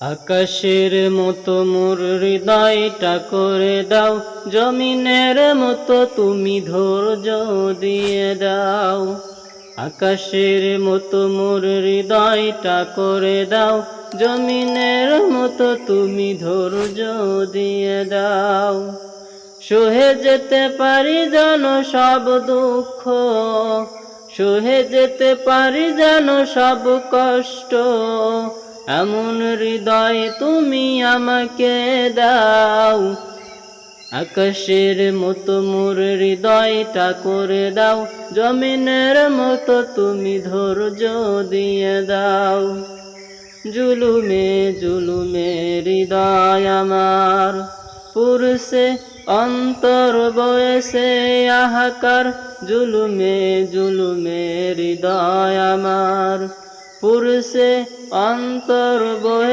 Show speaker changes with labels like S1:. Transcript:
S1: আকাশের মতো মোর হৃদয়টা করে দাও, জমিনের মতো তুমি ধৈর্য দিয়ে দাও। আকাশের মতো মোর হৃদয়টা করে দাও, জমিনের মতো তুমি ধৈর্য দিয়ে দাও। সহে যেতে পারি জানো সব দুঃখ, সহে যেতে পারি জানো সব কষ্ট, এমন হৃদয় তুমি আমাকে দাও। আকাশের মতো মোর হৃদয়টা করে দাও, জমিনের মতো তুমি ধৈর্য দিয়ে দাও। জুলুমে জুলুমে হৃদয় আমার পুরছে, অন্তর বয়েছে হাহাকার। জুলুমে জুলুমে হৃদয় আমার পুরছে, অন্তর বয়ে